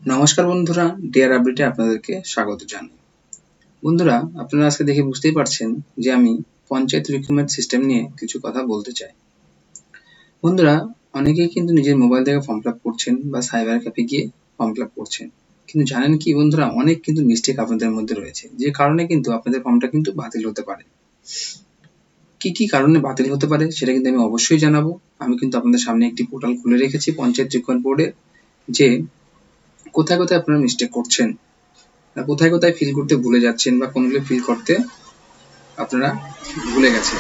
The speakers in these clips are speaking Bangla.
নমস্কার বন্ধুরা, ডিয়ার আপডেটে আপনাদেরকে স্বাগত জানাই। বন্ধুরা, আপনারা আজকে দেখে বুঝতেই পারছেন যে আমি পঞ্চায়েত রিক্রুটমেন্ট সিস্টেম নিয়ে কিছু কথা বলতে চাই। বন্ধুরা, অনেকেই কিন্তু নিজের মোবাইল থেকে ফর্ম ফিল আপ করছেন বা সাইবার ক্যাফে গিয়ে ফর্ম ফিল আপ করছেন। কিন্তু জানেন কি বন্ধুরা, অনেক কিন্তু মিস্টেক আপনাদের মধ্যে রয়েছে, যে কারণে কিন্তু আপনাদের ফর্মটা কিন্তু বাতিল হতে পারে। কি কি কারণে বাতিল হতে পারে সেটা কিন্তু আমি অবশ্যই জানাবো। আমি কিন্তু আপনাদের সামনে একটি পোর্টাল খুলে রেখেছি পঞ্চায়েত রিক্রুটমেন্ট বোর্ডে, যে কোথায় কোথায় আপনারা মিস্টেক করছেন, কোথায় কোথায় ফিল করতে ভুলে যাচ্ছেন বা কোনগুলো ফিল করতে আপনারা ভুলে গেছেন।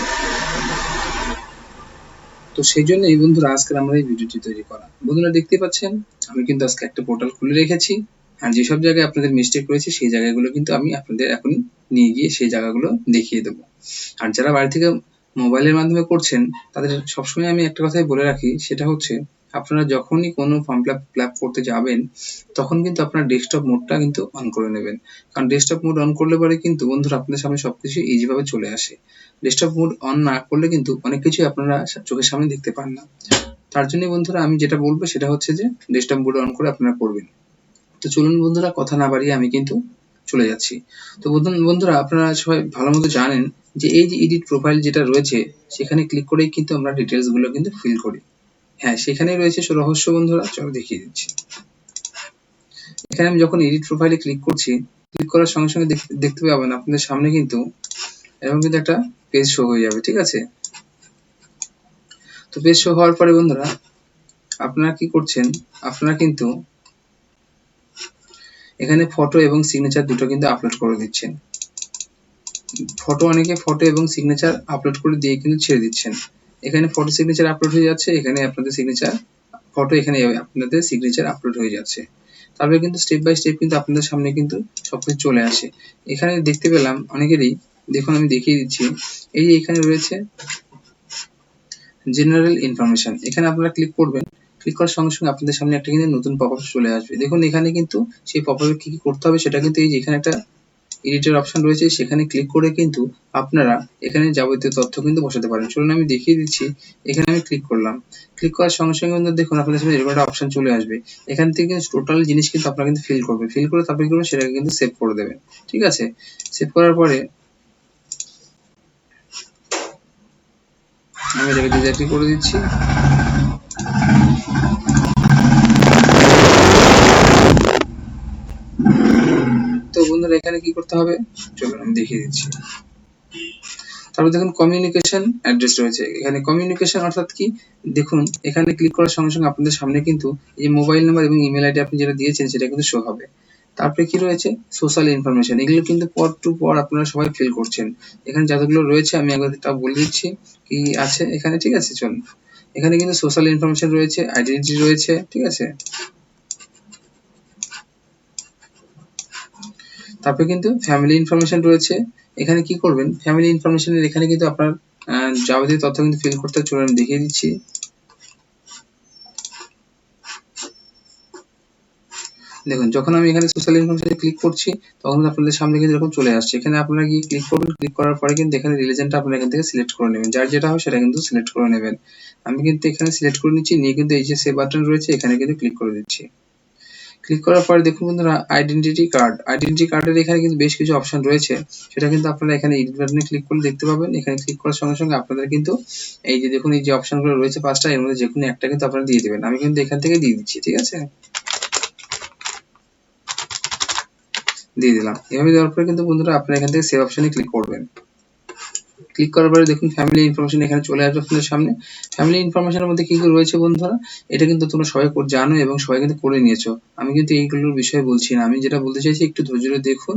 তো সেই জন্য এই বন্ধুরা আজকে আমরা এই ভিডিওটি তৈরি করা। বন্ধুরা দেখতে পাচ্ছেন আমি কিন্তু আজকে একটা পোর্টাল খুলে রেখেছি, আর যেসব জায়গায় আপনাদের মিস্টেক রয়েছে সেই জায়গাগুলো কিন্তু আমি আপনাদের এখন নিয়ে গিয়ে সেই জায়গাগুলো দেখিয়ে দেবো। আর যারা বাড়ি থেকে মোবাইলের মাধ্যমে করছেন তাদের সবসময় আমি একটা কথাই বলে রাখি, সেটা হচ্ছে আপনারা যখনই কোনো ফর্ম ফিল আপ করতে যাবেন তখন কিন্তু আপনার ডেস্কটপ মোডটা কিন্তু অন করে নেবেন। কারণ ডেস্কটপ মোড অন করলে পরে কিন্তু বন্ধুরা আপনাদের সামনে সবকিছু ইজিভাবে চলে আসে। ডেস্কটপ মোড অন না করলে কিন্তু অনেক কিছুই আপনারা চোখের সামনে দেখতে পান না। তার জন্য বন্ধুরা আমি যেটা বলবো সেটা হচ্ছে যে ডেস্কটপ মোড অন করে আপনারা করবেন। তো চলুন বন্ধুরা, কথা না বাড়িয়ে আমি কিন্তু চলে যাচ্ছি। তো বন্ধুরা, আপনারা সবাই ভালো মতো জানেন যে এই যে এডিট প্রোফাইল যেটা রয়েছে সেখানে ক্লিক করেই কিন্তু আমরা ডিটেলস গুলো কিন্তু ফিল করি। হ্যাঁ, সেখানেই রয়েছে রহস্য বন্ধুরা, চলো দেখিয়ে দিচ্ছি। এখানে আমি যখন এডিট প্রোফাইলে ক্লিক করছি, ক্লিক করার সঙ্গে সঙ্গে দেখতে পাবেন আপনাদের সামনে কিন্তু এরকম কিন্তু একটা পেজ শো হয়ে যাবে, ঠিক আছে। তো পেজ শো হওয়ার পরে বন্ধুরা আপনারা কি করছেন, আপনারা কিন্তু এখানে ফটো এবং সিগনেচার দুটো কিন্তু আপলোড করে দিচ্ছেন। অনেকে ফটো এবং সিগনেচার আপলোড করে দিয়ে কিন্তু ছেড়ে দিচ্ছেন। এখানে ফটো সিগনেচার আপলোড হয়ে যাচ্ছে, এখানে আপনাদের সিগনেচার ফটো, এখানে আপনাদের সিগনেচার আপলোড হয়ে যাচ্ছে। তারপরে কিন্তু স্টেপ বাই স্টেপ কিন্তু আপনাদের সামনে কিন্তু সবকিছু চলে আসে। এখানে দেখতে পেলাম অনেকেরই, দেখুন আমি দেখিয়ে দিচ্ছি, এই যে এখানে রয়েছে জেনারেল ইনফরমেশন, এখানে আপনারা ক্লিক করবেন। ক্লিক করার সঙ্গে সঙ্গে আপনাদের সামনে একটা কিন্তু নতুন পপআপ চলে আসবে। দেখুন এখানে কিন্তু সেই পপআপে কি কি করতে হবে সেটা কিন্তু এই যে এখানে একটা এডিটের অপশন রয়েছে, সেখানে ক্লিক করে কিন্তু আপনারা এখানে যাবতীয় তথ্য কিন্তু বসাতে পারেন। চলুন আমি দেখিয়ে দিচ্ছি। এখানে আমি ক্লিক করলাম। ক্লিক করার সঙ্গে সঙ্গে কিন্তু দেখুন আপনাদের সামনে এরকম একটা অপশন চলে আসবে। এখান থেকে টোটাল জিনিস কিন্তু আপনারা কিন্তু ফিল করবেন। ফিল করে তারপরে কি করবেন, সেটাকে কিন্তু সেভ করে দেবেন, ঠিক আছে। সেভ করার পরে আমি এটাকে ডিসঅ্যাক্টিভ করে দিচ্ছি। তো বন্ধুরা এখানে কি করতে হবে চলুন আমি দেখিয়ে দিচ্ছি। তারপর দেখুন কমিউনিকেশন অ্যাড্রেস রয়েছে। এখানে কমিউনিকেশন অর্থাৎ কি, দেখুন এখানে ক্লিক করার সঙ্গে সঙ্গে আপনাদের সামনে কিন্তু এই মোবাইল নাম্বার এবং ইমেল আইডি আপনি যেটা দিয়েছেন সেটা কিন্তু শো হবে। তারপরে কি রয়েছে সোশ্যাল ইনফরমেশন, এগুলো কিন্তু পর টু পর আপনারা সবাই ফিল করছেন। এখানে যতগুলো রয়েছে আমি একবার তা বলে দিচ্ছি কি আছে এখানে, ঠিক আছে। চলুন, এখানে কিন্তু সোশ্যাল ইনফরমেশন রয়েছে, আইডেন্টিটি রয়েছে, ঠিক আছে। তারপরে কিন্তু ফ্যামিলি ইনফরমেশন রয়েছে। এখানে কি করবেন, ফ্যামিলি ইনফরমেশনের এখানে কিন্তু আপনার যাবতীয় তথ্য কিন্তু ফিল করতে চলুন আমি দেখিয়ে দিচ্ছি। দেখুন যখন আমি এখানে সোশ্যাল ইনফরমেশনে ক্লিক করছি তখন আপনাদের সামনে কিন্তু এরকম চলে আসছে। এখানে আপনারা গিয়ে ক্লিক করবেন। ক্লিক করার পরে কিন্তু এখানে রিলিজনটা আপনারা এখান থেকে সিলেক্ট করে নেবেন, যার যেটা হয় সেটা কিন্তু সিলেক্ট করে নেবেন। আমি কিন্তু এখানে সিলেক্ট করে নিচ্ছি, নিয়ে কিন্তু এই যে সেভ বাটন রয়েছে এখানে কিন্তু ক্লিক করে দিচ্ছি। ক্লিক করার পরে দেখুন বন্ধুরা আইডেন্টিটি কার্ডের এখানে কিন্তু বেশ কিছু অপশন রয়েছে, সেটা কিন্তু আপনারা এখানে এডিট বাটনে ক্লিক করলে দেখতে পাবেন। এখানে ক্লিক করার সঙ্গে সঙ্গে আপনাদের কিন্তু এই যে দেখুন এই যে অপশনগুলো রয়েছে পাঁচটা, এর মধ্যে যে কোনো একটা কিন্তু আপনারা দিয়ে দেবেন। আমি কিন্তু এখান থেকে দিয়ে দিচ্ছি, ঠিক আছে, দিয়ে দিলাম। এভাবে দেওয়ার পরে কিন্তু বন্ধুরা আপনারা এখান থেকে সেভ অপশনে ক্লিক করবেন। ক্লিক করার পরে দেখুন ফ্যামিলি ইনফরমেশন এখানে চলে আসবে আপনাদের সামনে। ফ্যামিলি ইনফরমেশনের মধ্যে কি কি রয়েছে বন্ধুরা, এটা কিন্তু তোমরা সবাই জানো এবং সবাই কিন্তু করে নিয়েছো। আমি কিন্তু এইগুলোর বিষয়ে বলছি না, আমি যেটা বলতে চাইছি একটু ধৈর্য ধরে দেখুন,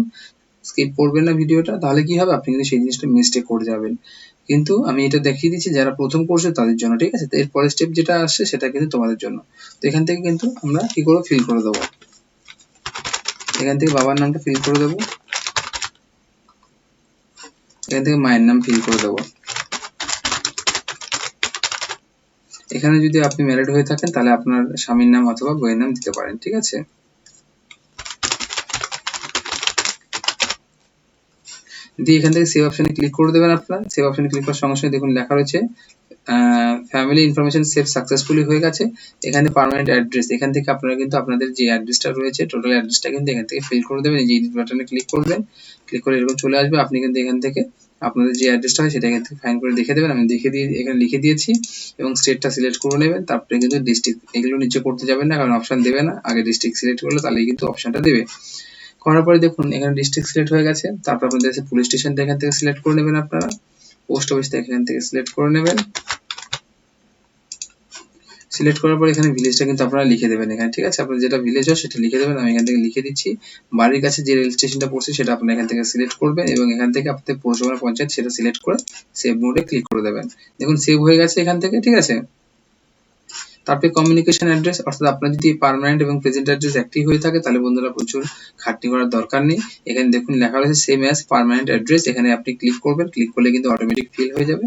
স্কিপ করবেন না ভিডিওটা, তাহলে কি হবে আপনি কিন্তু সেই জিনিসটা মিস্টেক করে যাবেন। কিন্তু আমি এটা দেখিয়ে দিচ্ছি যারা প্রথম করছে তাদের জন্য, ঠিক আছে। তো এর পরের স্টেপ যেটা আসছে সেটা কিন্তু তোমাদের জন্য। তো এখান থেকে কিন্তু আমরা কি করবো, ফিল করে দেবো। এখান থেকে বাবার নামটা ফিল করে দেবো, এখান থেকে মায়ের নাম ফিল করে দেবো। এখানে যদি আপনি ম্যারিড হয়ে থাকেন তাহলে আপনার স্বামীর নাম অথবা বইয়ের নাম দিতে পারেন, ঠিক আছে। দিয়ে এখান থেকে সেভ অপশনে ক্লিক করে দেবেন। আপনারা সেভ অপশনে ক্লিক করার সঙ্গে সঙ্গে দেখুন লেখা রয়েছে ফ্যামিলি ইনফরমেশন সেভ সাকসেসফুলি হয়ে গেছে। এখানে পার্মানেন্ট অ্যাড্রেস, এখান থেকে আপনারা কিন্তু আপনাদের যে অ্যাড্রেসটা রয়েছে টোটাল অ্যাড্রেসটা কিন্তু এখান থেকে ফিল করে দেবেন। এই যে এডিট বাটনে ক্লিক করবেন, ক্লিক করে এরকম চলে আসবে। আপনি কিন্তু এখান থেকে আপনাদের যে অ্যাড্রেসটা হয় সেটা এখান থেকে ফাইন্ড করে দেখে দেবেন। আমি এখানে লিখে দিয়েছি এবং স্টেটটা সিলেক্ট করে নেবেন। তারপরে কিন্তু ডিস্ট্রিক্ট, এগুলো নিচে করতে যাবেন না কারণ অপশন দেবে না, আগে ডিস্ট্রিক্ট সিলেক্ট করলে তাহলেই কিন্তু অপশনটা দেবে। করার পরে দেখুন এখানে ডিস্ট্রিক্ট সিলেক্ট হয়ে গেছে। তারপর আপনাদের পুলিশ স্টেশনটা এখান থেকে সিলেক্ট করে নেবেন, আপনারা পোস্ট অফিসটা এখান থেকে সিলেক্ট করে নেবেন। সিলেক্ট করার পর এখানে ভিলেজটা কিন্তু আপনারা লিখে দেবেন এখানে, ঠিক আছে? আপনার যেটা ভিলেজ হয় সেটা লিখে দেবেন। আমি এখান থেকে লিখে দিচ্ছি। বাড়ির কাছে যে রেল স্টেশনটা পড়ছে সেটা আপনারা এখান থেকে সিলেক্ট করবেন এবং এখান থেকে আপনাদের পৌরসভা পঞ্চায়েত সেটা সিলেক্ট করে সেভ মোডে ক্লিক করে দেবেন। দেখুন সেভ হয়ে গেছে এখান থেকে, ঠিক আছে? তারপরে কমিউনিকেশন অ্যাড্রেস, অর্থাৎ আপনার যদি পার্মানেন্ট এবং প্রেজেন্ট অ্যাড্রেস একই হয়ে থাকে তাহলে বন্ধুরা প্রচুর খাটনি করার দরকার নেই। এখানে দেখুন লেখা রয়েছে সেম অ্যাজ পার্মানেন্ট অ্যাড্রেস, এখানে আপনি ক্লিক করবেন। ক্লিক করলে কিন্তু অটোমেটিক ফিল হয়ে যাবে।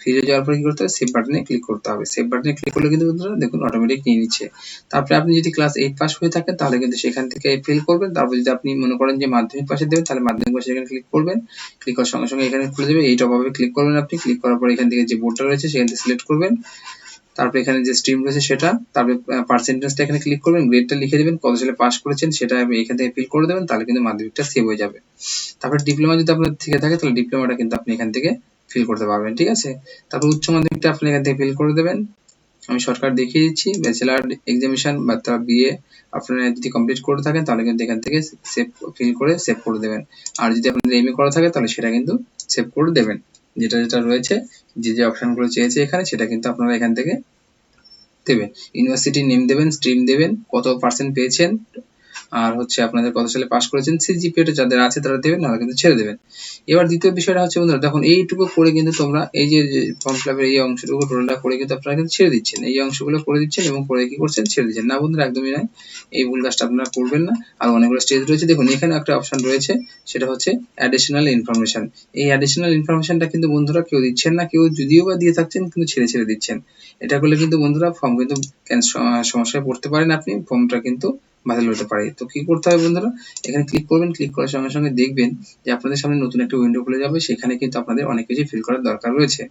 ফিল হয়ে যাওয়ার পরে কি করতে হবে, সেভ বাটনে ক্লিক করতে হবে। সেভ বাটনে ক্লিক করলে কিন্তু বন্ধুরা দেখুন অটোমেটিক নিয়ে নিচ্ছে। তারপরে আপনি যদি ক্লাস 8 পাস হয়ে থাকেন তাহলে কিন্তু সেখান থেকে ফিল করবেন। তারপর যদি আপনি মনে করেন যে মাধ্যমিক পাশে দেবেন তাহলে মাধ্যমিক পাশে এখানে ক্লিক করবেন। ক্লিক করার সঙ্গে সঙ্গে এখানে খুলে যাবে, এই টপআপে ক্লিক করবেন আপনি। ক্লিক করার পর এখান থেকে যে বোর্ডটা রয়েছে সেখান থেকে সিলেক্ট করবেন। তারপরে এখানে যে স্ট্রিম রয়েছে সেটা, তারপরে পার্সেন্টেজটা এখানে ক্লিক করবেন, গ্রেডটা লিখে দেবেন, কত সালে পাস করেছেন সেটা এখান থেকে ফিল করে দেবেন, তাহলে কিন্তু মাধ্যমিকটা সেভ হয়ে যাবে। তারপরে ডিপ্লোমা যদি আপনার থেকে থাকে তাহলে ডিপ্লোমাটা কিন্তু আপনি এখান থেকে ফিল করতে পারবেন, ঠিক আছে? তারপর উচ্চ মাধ্যমিকটা আপনি এখান থেকে ফিল করে দেবেন। আমি শর্টকাট দেখিয়ে দিচ্ছি, ব্যাচেলার এক্সামিনেশন বা তার বিএ আপনারা যদি কমপ্লিট করে থাকেন তাহলে কিন্তু এখান থেকে সেভ ফিল করে সেভ করে দেবেন। আর যদি আপনাদের এমএ করা থাকে তাহলে সেটা কিন্তু সেভ করে দেবেন। যেটা যেটা রয়েছে, যে অপশনগুলো চেয়েছে এখানে সেটা কিন্তু আপনারা এখান থেকে দেবেন। ইউনিভার্সিটি নেম দেবেন, স্ট্রিম দেবেন, কত পার্সেন্ট পেয়েছেন, আর হচ্ছে আপনাদের কত সালে পাস করেছেন, সিজিপিএটা যাদের আছে তারা দেবেন, নাহলে কিন্তু ছেড়ে দেবেন। এবার দ্বিতীয় বিষয়টা হচ্ছে বন্ধুরা দেখুন এইটুকু করে কিন্তু তোমরা এই যে ফর্ম ফিলাপের এই অংশটুকু টোটালটা করে কিন্তু আপনারা কিন্তু ছেড়ে দিচ্ছেন, এই অংশগুলো করে দিচ্ছেন এবং করে কি করছেন, ছেড়ে দিচ্ছেন। না বন্ধুরা একদমই নয়, এই ভুল কাজটা আপনারা করবেন না। আর অনেকগুলো স্টেজ রয়েছে, দেখুন এখানে একটা অপশন রয়েছে সেটা হচ্ছে অ্যাডিশনাল ইনফরমেশন। এই অ্যাডিশনাল ইনফরমেশনটা কিন্তু বন্ধুরা কেউ দিচ্ছেন না, কেউ যদিও বা দিয়ে থাকছেন কিন্তু ছেড়ে ছেড়ে দিচ্ছেন। এটা করলে কিন্তু বন্ধুরা ফর্ম কিন্তু সমস্যায় পড়তে পারেন, আপনি ফর্মটা কিন্তু বাতিল হতে পারে। তো কি করতে হবে বন্ধুরা, এখানে ক্লিক করবেন। ক্লিক করার সঙ্গে সঙ্গে দেখবেন যে আপনাদের সামনে নতুন একটা উইন্ডো খুলে যাবে, সেখানে কিন্তু আপনাদের অনেক কিছু ফিল করার দরকার রয়েছে।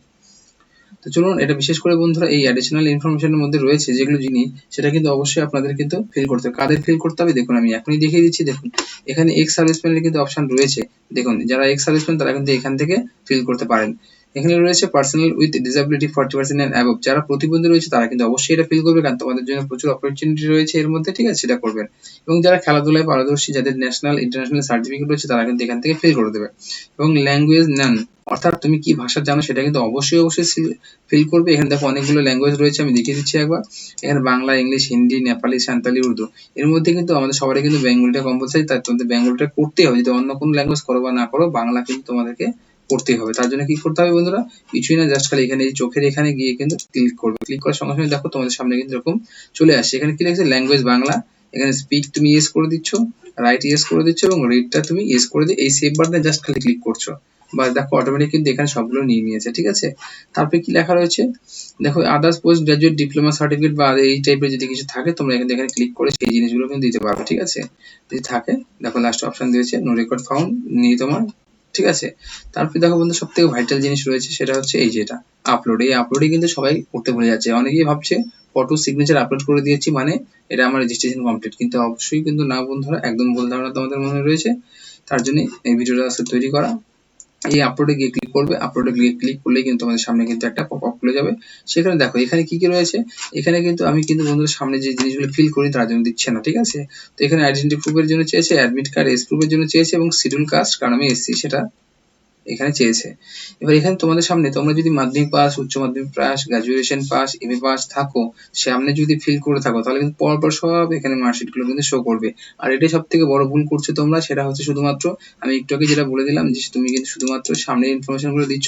তো চলুন, এটা বিশেষ করে বন্ধুরা এই অ্যাডিশনাল ইনফরমেশনের মধ্যে রয়েছে যেগুলো জিনিস, সেটা কিন্তু অবশ্যই আপনাদের কিন্তু ফিল করতে হবে। কাদের ফিল করতে হবে দেখুন, আমি এখনই দেখিয়ে দিচ্ছি। দেখুন এখানে এক্স সার্ভিসম্যানের কিন্তু অপশন রয়েছে। দেখুন যারা এক্স সার্ভিসম্যান তারা কিন্তু এখান থেকে ফিল করতে পারেন। এখানে রয়েছে personal with disability 40% and above, যারা প্রতিবন্ধী রয়েছে তারা কিন্তু অবশ্যই এটা ফিল করবে, কারণ তোমাদের জন্য প্রচুর অপরচুনিটি রয়েছে এর মধ্যে, ঠিক আছে? সেটা করবেন। এবং যারা খেলাধুলায় পারদর্শী, যাদের ন্যাশনাল ইন্টারন্যাশনাল সার্টিফিকেট রয়েছে তারা কিন্তু এখান থেকে ফিল করে দেবে। এবং ল্যাঙ্গুয়েজ নান, অর্থাৎ তুমি কি ভাষা জানো সেটা কিন্তু অবশ্যই ফিল করবে। এখানে দেখো অনেকগুলো ল্যাঙ্গুয়েজ রয়েছে, আমি দেখিয়ে দিচ্ছি একবার। এখানে বাংলা, ইংলিশ, হিন্দি, নেপালি, সাঁওতালি, উর্দু। এর মধ্যে কিন্তু আমাদের সবারই কিন্তু বেঙ্গলিটা কম্পালসারি, তাই তোমাদের বেঙ্গলিটা করতেই হবে। যদি অন্য কোনো ল্যাঙ্গুয়েজ করো বা না করো, বাংলা কিন্তু তোমাদেরকে করতেই হবে। তার জন্য কি করতে হবে বন্ধুরা, কিছুই না, জাস্ট খালি এখানে এই চোখের এখানে গিয়ে কিন্তু ক্লিক করবে। ক্লিক করার সঙ্গে সঙ্গে দেখো তোমাদের সামনে কিন্তু এরকম চলে আসছে। এখানে কি লিখছে, ল্যাঙ্গুয়েজ বাংলা। এখানে স্পিক তুমি ইয়েস করে দিচ্ছ, রাইট ইয়েস করে দিচ্ছ এবং রিডটা তুমি ইয়েস করে দিয়ে এই সেভ বাটনে জাস্ট খালি ক্লিক করছো। বা দেখো অটোমেটিক কিন্তু এখানে সবগুলো নিয়ে নিয়েছে, ঠিক আছে? তারপরে কি লেখা রয়েছে দেখো, others post graduate diploma certificate বা এই টাইপের যদি কিছু থাকে তোমরা এখানে ক্লিক করে সেই জিনিসগুলো কিন্তু দিতে পারবে, ঠিক আছে? যদি থাকে দেখো লাস্ট অপশন দিয়েছে নো রেকর্ড ফাউন্ড, নেই তোমার, ঠিক আছে? তারপরে দেখো বন্ধু সব থেকে ভাইটাল জিনিস রয়েছে সেটা হচ্ছে এই যেটা আপলোড। এই আপলোডে কিন্তু সবাই করতে ভুলে যাচ্ছে। অনেকেই ভাবছে ফটো সিগনেচার আপলোড করে দিয়েছি মানে এটা আমার রেজিস্ট্রেশন কমপ্লিট, কিন্তু অবশ্যই কিন্তু না বন্ধুরা, একদম ভুল ধারণা তোমাদের মনে রয়েছে। তার জন্য এই ভিডিওটা তৈরি করা। এই আপলোডে গিয়ে ক্লিক করবে, আপলোডে গিয়ে ক্লিক করলে কিন্তু তোমাদের সামনে কিন্তু একটা পপআপ খুলে যাবে। সেখানে দেখো এখানে কি কি রয়েছে, এখানে কিন্তু আমি কিন্তু বন্ধুদের সামনে যে জিনিসগুলো ফিল করি তার জন্য দিচ্ছে না, ঠিক আছে? তো এখানে আইডেন্টি প্রুফের জন্য চেয়েছে, অ্যাডমিট কার্ড এজ প্রুফের জন্য চেয়েছে এবং শিডিউল কাস্ট, কারণ আমি এসসি সেটা এখানে চেয়েছে। এবার এখানে তোমাদের সামনে তোমরা যদি মাধ্যমিক পাস, উচ্চ মাধ্যমিক pass, graduation pass, MA pass থাকো, সামনে যদি ফিল করে থাকো তাহলে কিন্তু পরপর সব এখানে মার্কশিট গুলো কিন্তু শো করবে। আর এটাই সব থেকে বড় ভুল করছো তোমরা, সেটা হচ্ছে শুধুমাত্র আমি একটু আগে যেটা বলে দিলাম যে তুমি কিন্তু শুধুমাত্র সামনের ইনফরমেশন গুলো দিচ্ছ,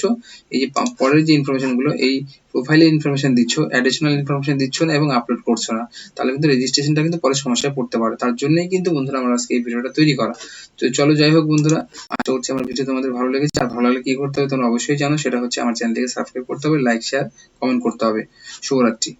এই যে পরের যে ইনফরমেশন গুলো, এই প্রোফাইলের ইনফরমেশন দিচ্ছ, অ্যাডিশনাল ইনফরমেশন দিচ্ছ না এবং আপলোড করছো না, তাহলে কিন্তু রেজিস্ট্রেশনটা কিন্তু পরে সমস্যায় পড়তে পারে। তার জন্যই কিন্তু বন্ধুরা আমার আজকে এই ভিডিওটা তৈরি করা। তো চলো যাই হোক বন্ধুরা, আশা করছি আমার ভিডিও তোমাদের ভালো লেগেছে। আর ভালো লাগলে কি করতে হবে তোমরা অবশ্যই জানো, সেটা হচ্ছে আমার চ্যানেলটিকে সাবস্ক্রাইব করতে হবে, লাইক, শেয়ার, কমেন্ট করতে হবে। শুভরাত্রি।